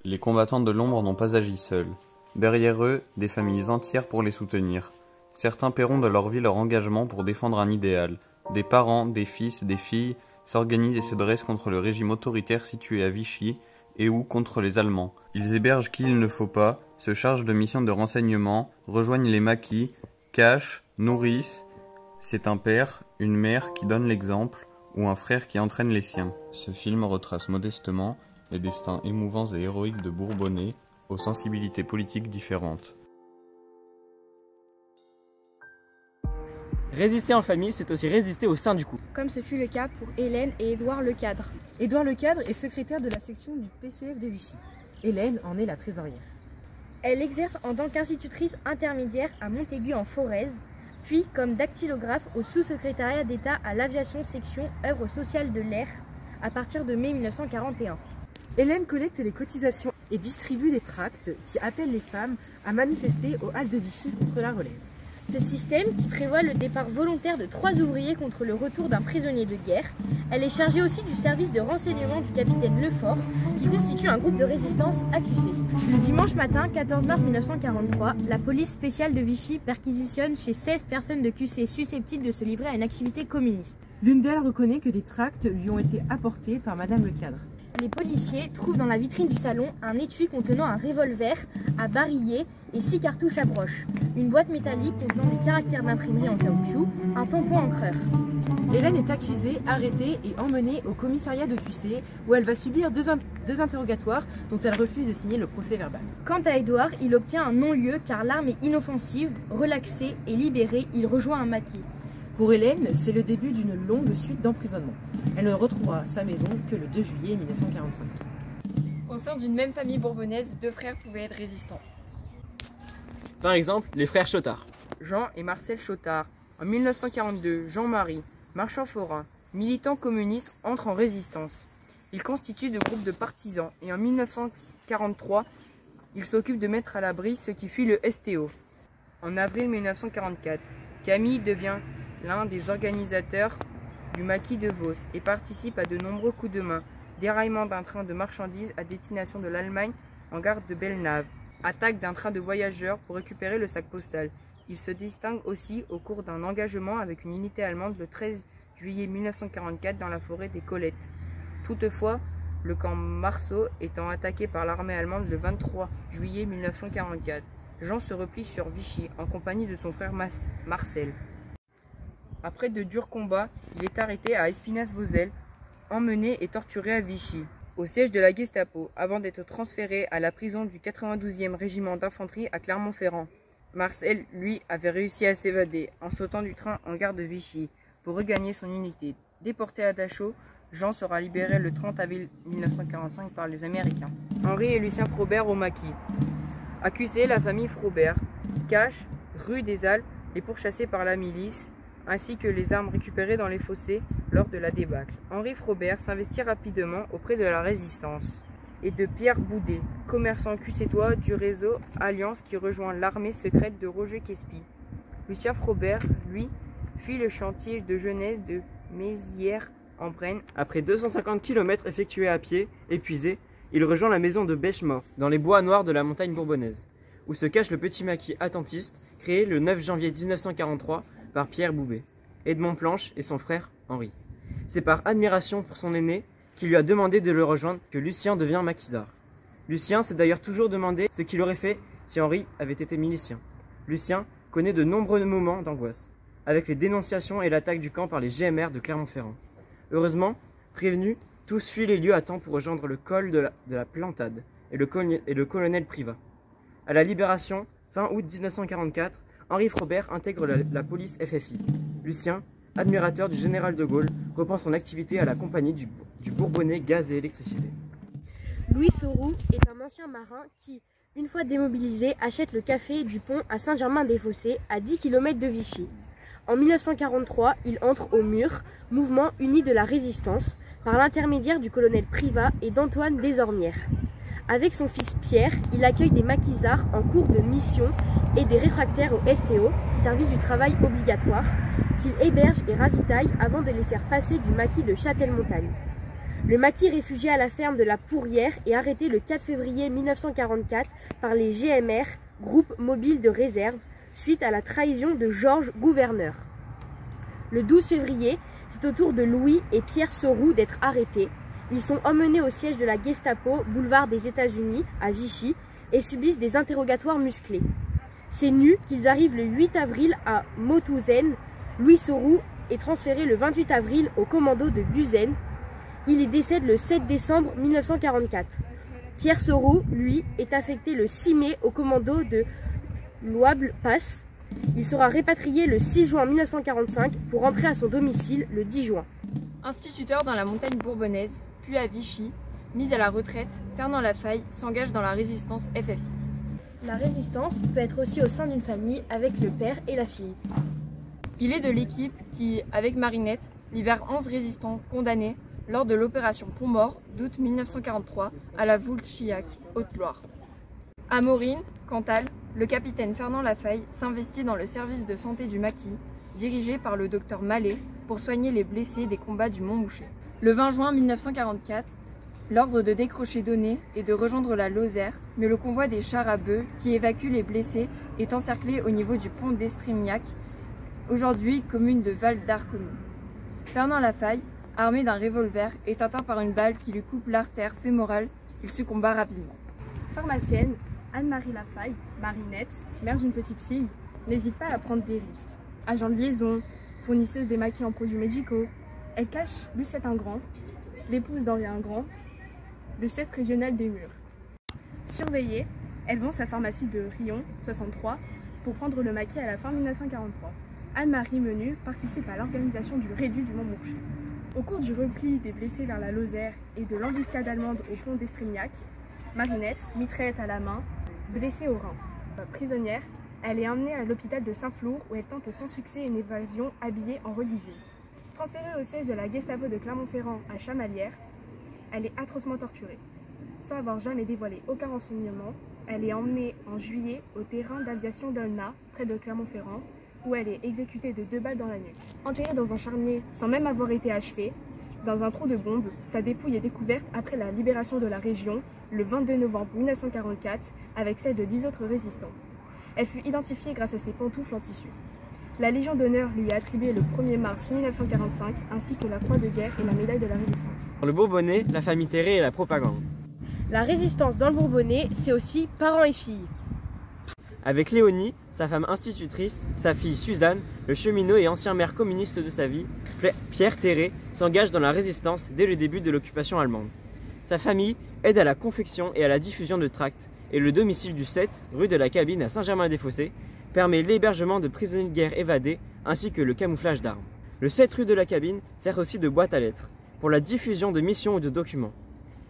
Les combattants de l'ombre n'ont pas agi seuls. Derrière eux, des familles entières pour les soutenir. Certains paieront de leur vie leur engagement pour défendre un idéal. Des parents, des fils, des filles s'organisent et se dressent contre le régime autoritaire situé à Vichy et ou contre les Allemands. Ils hébergent qui il ne faut pas, se chargent de missions de renseignement, rejoignent les maquis, cachent, nourrissent. C'est un père, une mère qui donne l'exemple ou un frère qui entraîne les siens. Ce film retrace modestement les destins émouvants et héroïques de Bourbonnais aux sensibilités politiques différentes. Résister en famille, c'est aussi résister au sein du couple. Comme ce fut le cas pour Hélène et Édouard Lecadre. Édouard Lecadre est secrétaire de la section du PCF de Vichy. Hélène en est la trésorière. Elle exerce en tant qu'institutrice intermédiaire à Montaigu en Forez, puis comme dactylographe au sous-secrétariat d'État à l'aviation section œuvres sociales de l'air à partir de mai 1941. Hélène collecte les cotisations et distribue les tracts qui appellent les femmes à manifester aux halles de Vichy contre la relève. Ce système, qui prévoit le départ volontaire de 3 ouvriers contre le retour d'un prisonnier de guerre, elle est chargée aussi du service de renseignement du capitaine Lefort, qui constitue un groupe de résistance accusé. Le dimanche matin, 14 mars 1943, la police spéciale de Vichy perquisitionne chez 16 personnes de QC susceptibles de se livrer à une activité communiste. L'une d'elles reconnaît que des tracts lui ont été apportés par Madame Lecadre. Les policiers trouvent dans la vitrine du salon un étui contenant un revolver à barillet et 6 cartouches à broche, une boîte métallique contenant des caractères d'imprimerie en caoutchouc, un tampon encreur. Hélène est accusée, arrêtée et emmenée au commissariat de QC où elle va subir deux interrogatoires dont elle refuse de signer le procès verbal. Quant à Édouard, il obtient un non-lieu car l'arme est inoffensive, relaxé et libéré, il rejoint un maquis. Pour Hélène, c'est le début d'une longue suite d'emprisonnement. Elle ne retrouvera sa maison que le 2 juillet 1945. Au sein d'une même famille bourbonnaise, 2 frères pouvaient être résistants. Par exemple, les frères Chotard. Jean et Marcel Chotard. En 1942, Jean-Marie, marchand forain, militant communiste, entre en résistance. Il constitue de groupes de partisans et en 1943, il s'occupe de mettre à l'abri ceux qui fuient le STO. En avril 1944, Camille devient l'un des organisateurs du maquis de Vos et participe à de nombreux coups de main, déraillement d'un train de marchandises à destination de l'Allemagne en gare de Bellenave, attaque d'un train de voyageurs pour récupérer le sac postal. Il se distingue aussi au cours d'un engagement avec une unité allemande le 13 juillet 1944 dans la forêt des Colettes. Toutefois, le camp Marceau étant attaqué par l'armée allemande le 23 juillet 1944, Jean se replie sur Vichy en compagnie de son frère Marcel. Après de durs combats, il est arrêté à Espinasse-Vauxelles, emmené et torturé à Vichy, au siège de la Gestapo, avant d'être transféré à la prison du 92e régiment d'infanterie à Clermont-Ferrand. Marcel, lui, avait réussi à s'évader en sautant du train en gare de Vichy pour regagner son unité. Déporté à Dachau, Jean sera libéré le 30 avril 1945 par les Américains. Henri et Lucien Frobert au maquis. Accusés, la famille Frobert cache, rue des Halles, les pourchassés par la milice, ainsi que les armes récupérées dans les fossés lors de la débâcle. Henri Frobert s'investit rapidement auprès de la résistance et de Pierre Boudet, commerçant cussétois du réseau Alliance qui rejoint l'armée secrète de Roger Quespi. Lucien Frobert, lui, fuit le chantier de jeunesse de Mézières en Brenne. Après 250 km effectués à pied, épuisé, il rejoint la maison de Bêchemort, dans les bois noirs de la montagne bourbonnaise, où se cache le petit maquis attentiste, créé le 9 janvier 1943 par Pierre Boudet, Edmond Planche et son frère Henri. C'est par admiration pour son aîné qu'il lui a demandé de le rejoindre que Lucien devient maquisard. Lucien s'est d'ailleurs toujours demandé ce qu'il aurait fait si Henri avait été milicien. Lucien connaît de nombreux moments d'angoisse, avec les dénonciations et l'attaque du camp par les GMR de Clermont-Ferrand. Heureusement, prévenus, tous fuient les lieux à temps pour rejoindre le col de la Plantade et le colonel Privat. À la Libération, fin août 1944, Henri Frobert intègre la police FFI. Lucien, admirateur du général de Gaulle, reprend son activité à la compagnie du Bourbonnais Gaz et Électricité. Louis Sauroux est un ancien marin qui, une fois démobilisé, achète le café du Pont à Saint-Germain-des-Fossés, à 10 km de Vichy. En 1943, il entre au MUR, Mouvement uni de la résistance, par l'intermédiaire du colonel Privat et d'Antoine Desormières. Avec son fils Pierre, il accueille des maquisards en cours de mission et des réfractaires au STO, service du travail obligatoire, qu'il héberge et ravitaille avant de les faire passer du maquis de Châtellmontagne. Le maquis réfugié à la ferme de la Pourrière est arrêté le 4 février 1944 par les GMR, groupe mobile de réserve, suite à la trahison de Georges Gouverneur. Le 12 février, c'est au tour de Louis et Pierre Sauroux d'être arrêtés. Ils sont emmenés au siège de la Gestapo, boulevard des États-Unis, à Vichy, et subissent des interrogatoires musclés. C'est nu qu'ils arrivent le 8 avril à Mauthausen. Louis Sauroux est transféré le 28 avril au commando de Gusen. Il y décède le 7 décembre 1944. Pierre Sauroux, lui, est affecté le 6 mai au commando de Loable-Pass. Il sera répatrié le 6 juin 1945 pour rentrer à son domicile le 10 juin. Instituteur dans la montagne bourbonnaise, puis à Vichy, mis à la retraite, Fernand Lafaille s'engage dans la résistance FFI. La résistance peut être aussi au sein d'une famille avec le père et la fille. Il est de l'équipe qui, avec Marinette, libère 11 résistants condamnés lors de l'opération Pont-Mort d'août 1943 à la Voulchiac, Haute-Loire. À Maurine, Cantal, le capitaine Fernand Lafaille s'investit dans le service de santé du maquis, dirigé par le docteur Mallet, pour soigner les blessés des combats du Montmouchet. Le 20 juin 1944, l'ordre de décrocher donné est de rejoindre la Lozère, mais le convoi des chars à bœufs qui évacuent les blessés est encerclé au niveau du pont d'Estrignac, aujourd'hui commune de Val-d'Arcomie. Fernand Lafaille, armé d'un revolver, est atteint par une balle qui lui coupe l'artère fémorale. Il succomba rapidement. Pharmacienne, Anne-Marie Lafaille, Marinette, mère d'une petite fille, n'hésite pas à prendre des risques. Agent de liaison, fournisseuse des maquis en produits médicaux, elle cache Lucette Ingrand, l'épouse d'Henri Ingrand, le chef régional des Murs. Surveillée, elle vend sa pharmacie de Rion, 63, pour prendre le maquis à la fin 1943. Anne-Marie Menu participe à l'organisation du rédu du Montmouchet. Au cours du repli des blessés vers la Lozère et de l'embuscade allemande au pont d'Estrignac, Marinette, mitraillette à la main, blessée au rein. Prisonnière, elle est emmenée à l'hôpital de Saint-Flour où elle tente sans succès une évasion habillée en religieuse. Transférée au siège de la Gestapo de Clermont-Ferrand à Chamalières, elle est atrocement torturée. Sans avoir jamais dévoilé aucun renseignement, elle est emmenée en juillet au terrain d'aviation d'Olna, près de Clermont-Ferrand, où elle est exécutée de 2 balles dans la nuque. Enterrée dans un charnier sans même avoir été achevée, dans un trou de bombe, sa dépouille est découverte après la libération de la région, le 22 novembre 1944, avec celle de 10 autres résistants. Elle fut identifiée grâce à ses pantoufles en tissu. La Légion d'honneur lui est attribuée le 1er mars 1945, ainsi que la Croix de guerre et la médaille de la Résistance. Dans le Bourbonnais, la famille Terré et la propagande. La résistance dans le Bourbonnais, c'est aussi parents et filles. Avec Léonie, sa femme institutrice, sa fille Suzanne, le cheminot et ancien maire communiste de sa vie, Pierre Terré, s'engage dans la résistance dès le début de l'occupation allemande. Sa famille aide à la confection et à la diffusion de tracts, et le domicile du 7, rue de la Cabine à Saint-Germain-des-Fossés, permet l'hébergement de prisonniers de guerre évadés ainsi que le camouflage d'armes. Le 7 rue de la Cabine sert aussi de boîte à lettres, pour la diffusion de missions ou de documents.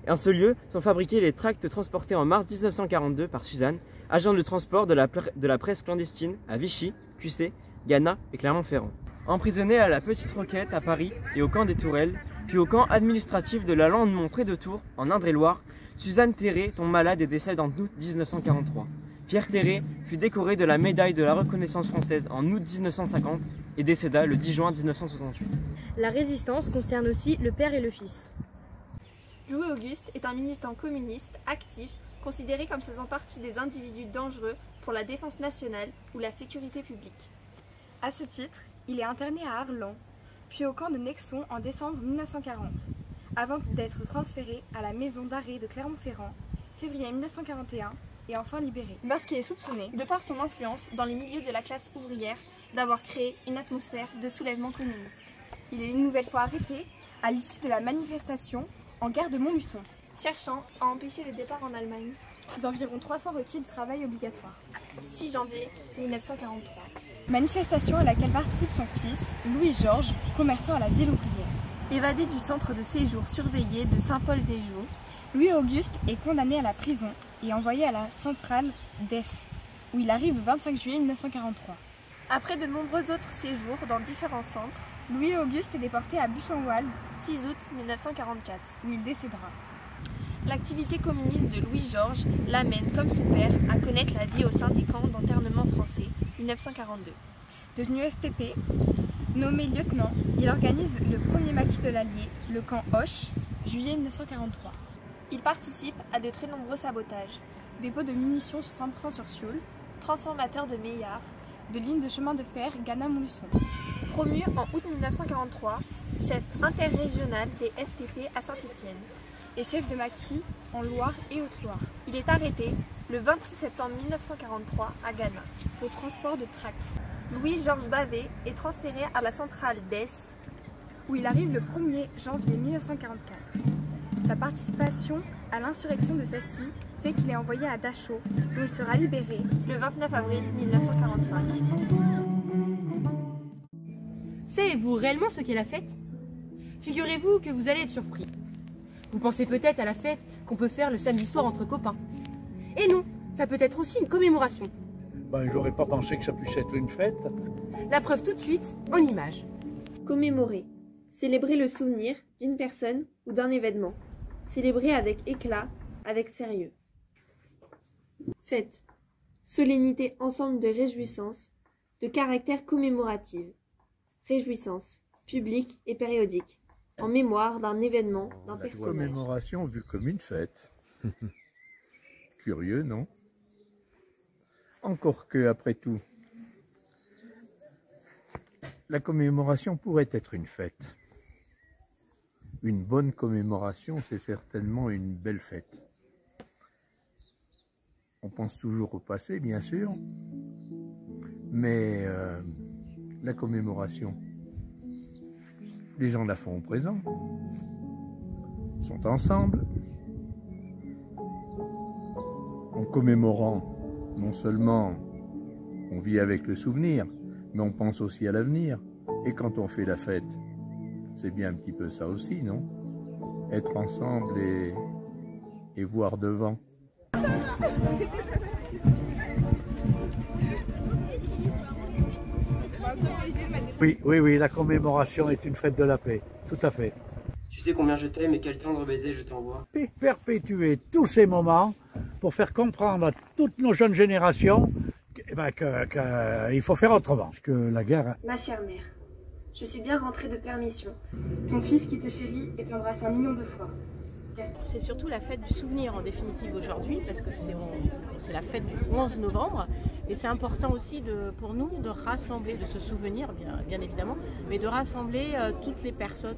Et en ce lieu sont fabriqués les tracts transportés en mars 1942 par Suzanne, agent de transport de la presse clandestine à Vichy, Cussé, Gannat et Clermont-Ferrand. Emprisonnée à la Petite Roquette à Paris et au camp des Tourelles, puis au camp administratif de la Landemont près de Tours, en Indre-et-Loire, Suzanne Terré tombe malade et décède en août 1943. Pierre Terré fut décoré de la médaille de la reconnaissance française en août 1950 et décéda le 10 juin 1968. La résistance concerne aussi le père et le fils. Louis Auguste est un militant communiste actif, considéré comme faisant partie des individus dangereux pour la défense nationale ou la sécurité publique. À ce titre, il est interné à Arlan, puis au camp de Nexon en décembre 1940, avant d'être transféré à la maison d'arrêt de Clermont-Ferrand, février 1941, et enfin libéré. Parce qu'il est soupçonné, de par son influence dans les milieux de la classe ouvrière, d'avoir créé une atmosphère de soulèvement communiste. Il est une nouvelle fois arrêté à l'issue de la manifestation en gare de Montluçon, cherchant à empêcher le départ en Allemagne d'environ 300 requis de travail obligatoire. 6 janvier 1943. Manifestation à laquelle participe son fils, Louis-Georges, commerçant à la ville ouvrière. Évadé du centre de séjour surveillé de Saint-Paul-des-Joux, Louis-Auguste est condamné à la prison et envoyé à la centrale d'Est, où il arrive le 25 juillet 1943. Après de nombreux autres séjours dans différents centres, Louis-Auguste est déporté à Buchenwald, 6 août 1944, où il décédera. L'activité communiste de Louis-Georges l'amène, comme son père, à connaître la vie au sein des camps d'internement français, 1942. Devenu FTP, nommé lieutenant, il organise le premier maquis de l'Allier, le camp Hoche, Juillet 1943. Il participe à de très nombreux sabotages. Dépôt de munitions sur 100% sur Sioule. Transformateur de Meillard. De lignes de chemin de fer Ghana-Montluçon. Promu en août 1943, chef interrégional des FTP à Saint-Étienne. Et chef de maquis en Loire et Haute-Loire. Il est arrêté le 26 septembre 1943 à Ghana. Pour transport de tracts. Louis-Georges Bavet est transféré à la centrale d'Es, où il arrive le 1er janvier 1944. Sa participation à l'insurrection de celle-ci fait qu'il est envoyé à Dachau, dont il sera libéré le 29 avril 1945. Savez-vous réellement ce qu'est la fête? Figurez-vous que vous allez être surpris. Vous pensez peut-être à la fête qu'on peut faire le samedi soir entre copains. Et non, ça peut être aussi une commémoration. J'aurais pas pensé que ça puisse être une fête. La preuve tout de suite en images. Commémorer. Célébrer le souvenir d'une personne ou d'un événement. Célébrer avec éclat, avec sérieux. Fête. Solennité ensemble de réjouissances, de caractère commémorative. Réjouissances, publiques et périodiques, en mémoire d'un événement, d'un personnage. La commémoration vue comme une fête. Curieux, non? Encore que, après tout, la commémoration pourrait être une fête. Une bonne commémoration, c'est certainement une belle fête. On pense toujours au passé, bien sûr, mais la commémoration, les gens la font au présent, sont ensemble. En commémorant, non seulement on vit avec le souvenir, mais on pense aussi à l'avenir. Et quand on fait la fête, c'est bien un petit peu ça aussi, non? Être ensemble et voir devant. Oui, la commémoration est une fête de la paix, tout à fait. Tu sais combien je t'aime et quel tendre baiser je t'envoie. Perpétuer tous ces moments pour faire comprendre à toutes nos jeunes générations qu'il faut faire autrement. Parce que la guerre... Ma chère mère, je suis bien rentrée de permission. Ton fils qui te chérit et t'embrasse 1 million de fois. C'est surtout la fête du souvenir en définitive aujourd'hui, parce que c'est la fête du 11 novembre. Et c'est important aussi pour nous de rassembler, de se souvenir bien évidemment, mais de rassembler toutes les personnes,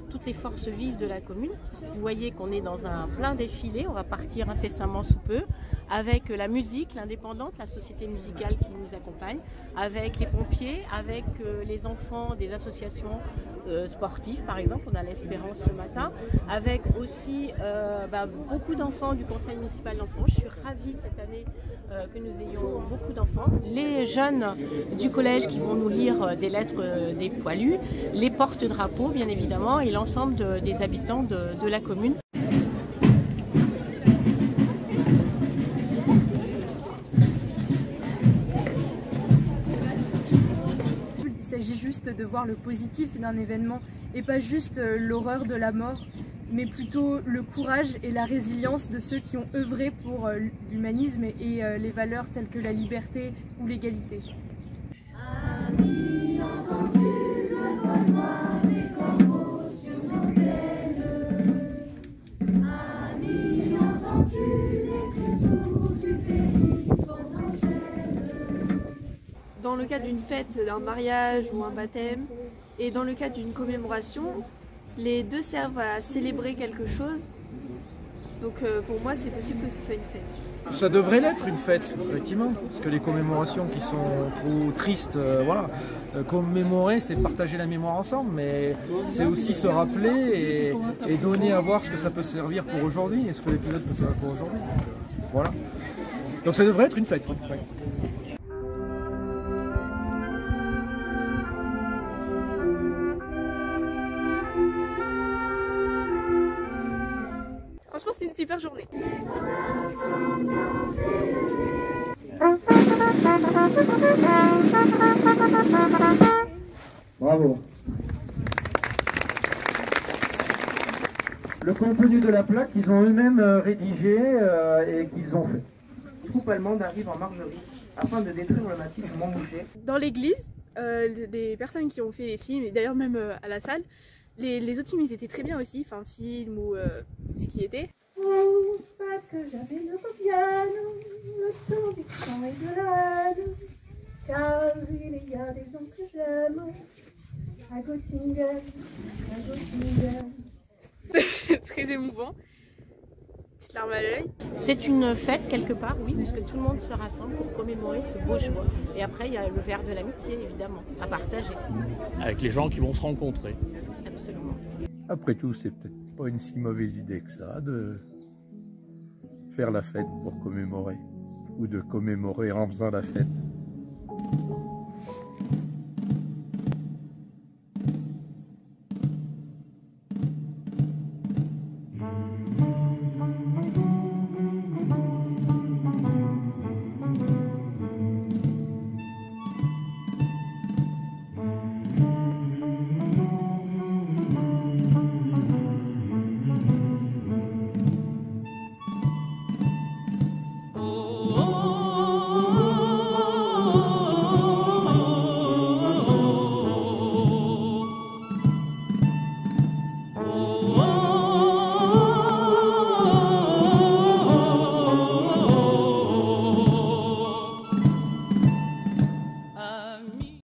toutes les forces vives de la commune. Vous voyez qu'on est dans un plein défilé, on va partir incessamment sous peu, avec la musique, l'indépendante, la société musicale qui nous accompagne, avec les pompiers, avec les enfants des associations sportives par exemple, on a l'Espérance ce matin, avec aussi beaucoup d'enfants du conseil municipal d'enfants. Je suis ravie cette année que nous ayons beaucoup d'enfants. Les jeunes du collège qui vont nous lire des lettres des poilus, les porte-drapeaux bien évidemment et l'ensemble des habitants de la commune. Il s'agit juste de voir le positif d'un événement et pas juste l'horreur de la mort, mais plutôt le courage et la résilience de ceux qui ont œuvré pour l'humanisme et les valeurs telles que la liberté ou l'égalité. Amis, entends-tu le ronronnement des corbeaux sur nos plaines? Amis, entends-tu les trésors du pays qu'on enchaîne? Dans le cadre d'une fête, d'un mariage ou un baptême, et dans le cadre d'une commémoration, les deux servent à célébrer quelque chose. Donc pour moi, c'est possible que ce soit une fête. Ça devrait l'être une fête, effectivement, parce que les commémorations qui sont trop tristes, voilà. Commémorer, c'est partager la mémoire ensemble, mais c'est aussi se rappeler et donner à voir ce que ça peut servir pour aujourd'hui et ce que l'épisode peut servir pour aujourd'hui. Voilà. Donc ça devrait être une fête. Ouais. Franchement, c'est une super journée. Bravo. Le contenu de la plaque qu'ils ont eux-mêmes rédigé et qu'ils ont fait. Les troupes allemandes arrivent en Margerie afin de détruire le massif du Mont Boucher. Dans l'église, les personnes qui ont fait les films, et d'ailleurs même à la salle, Les autres films, ils étaient très bien aussi, enfin film ou ce qui était. Parce que j'avais le piano, le temps du sang et de l'âne, car il y a des gens que j'aime, à Göttingen, à Göttingen. Très émouvant. Petite larme à l'œil. C'est une fête quelque part, oui, puisque tout le monde se rassemble pour commémorer ce beau jour. Et après, il y a le verre de l'amitié, évidemment, à partager. Avec les gens qui vont se rencontrer. Absolument. Après tout, c'est peut-être pas une si mauvaise idée que ça de faire la fête pour commémorer, ou de commémorer en faisant la fête.